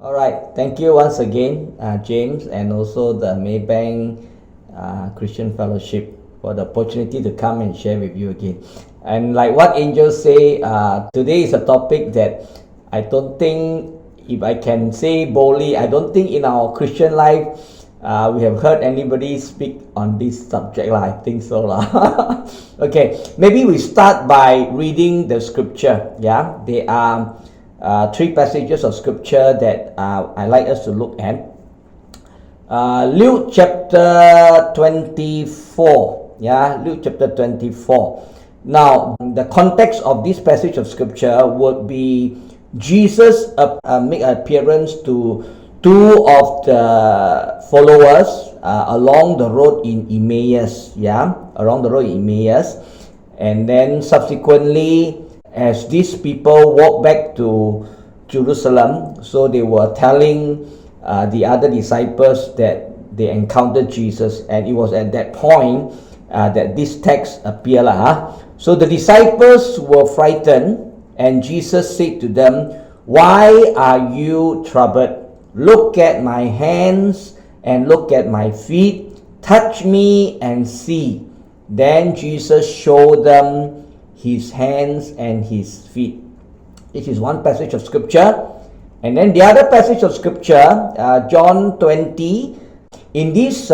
All right, thank you once again, James, and also the Maybank Christian Fellowship for the opportunity to come and share with you again. And like what angels say, today is a topic that I don't think, if I can say boldly, I don't think in our Christian life we have heard anybody speak on this subject. I think so. Okay, maybe we start by reading the scripture. Yeah, there are three passages of scripture that I like us to look at. Luke chapter 24. Yeah, Luke chapter 24. Now, the context of this passage of scripture would be Jesus make an appearance to two of the followers along the road in Emmaus. Yeah, along the road in Emmaus, and then subsequently, as these people walked back to Jerusalem, so they were telling the other disciples that they encountered Jesus, and it was at that point that this text appeared. So the disciples were frightened, and Jesus said to them, "Why are you troubled? Look at my hands and look at my feet. Touch me and see." Then Jesus showed them his hands and his feet. This is one passage of scripture. And then the other passage of scripture, John 20. In this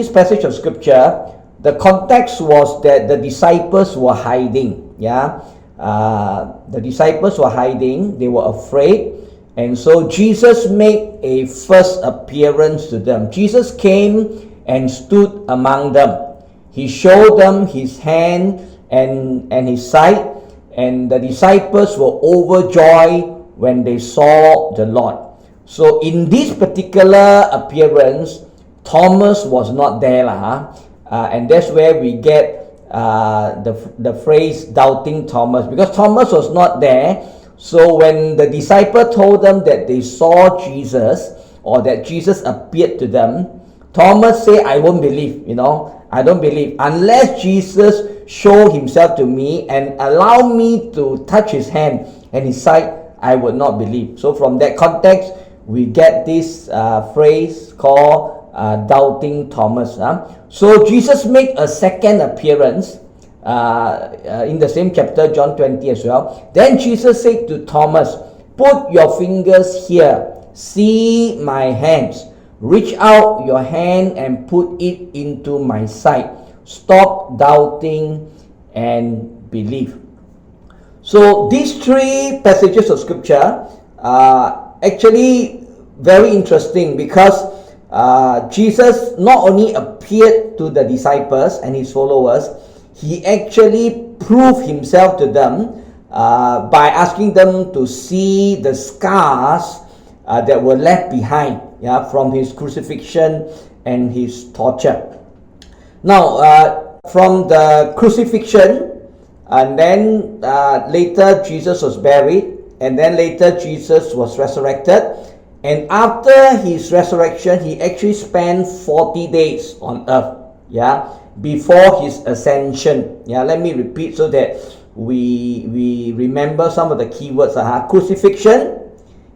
passage of scripture, the context was that the disciples were hiding. Yeah, the disciples were hiding. They were afraid. And so Jesus made a first appearance to them. Jesus came and stood among them. He showed them his hand and his side, and the disciples were overjoyed when they saw the Lord. So in this particular appearance, Thomas was not there, and that's where we get the phrase doubting Thomas, because Thomas was not there. So when the disciple told them that they saw Jesus, or that Jesus appeared to them, Thomas said, "I won't believe, I don't believe unless Jesus show himself to me and allow me to touch his hand and his side, I would not believe." So from that context, we get this phrase called doubting Thomas. So Jesus made a second appearance in the same chapter, John 20 as well. Then Jesus said to Thomas, "Put your fingers here, see my hands. Reach out your hand and put it into my side. Stop doubting and believe." So these three passages of scripture are actually very interesting, because Jesus not only appeared to the disciples and his followers, he actually proved himself to them by asking them to see the scars that were left behind, from his crucifixion and his torture. Now, from the crucifixion, and then later Jesus was buried, and then later Jesus was resurrected. And after his resurrection, he actually spent 40 days on earth, before his ascension. Let me repeat so that we remember some of the key words. Crucifixion,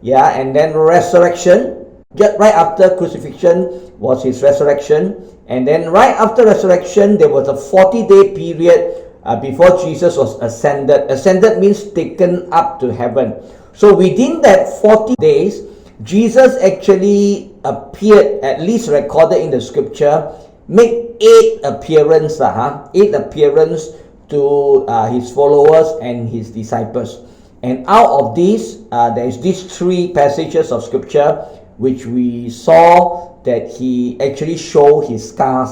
and then resurrection. Just right after crucifixion was his resurrection, and then right after resurrection there was a 40-day period before Jesus was ascended. Ascended means taken up to heaven. So within that 40 days, Jesus actually appeared, at least recorded in the scripture, made 8 appearances to his followers and his disciples. And out of these, there is these 3 passages of scripture which we saw that he actually showed his scars.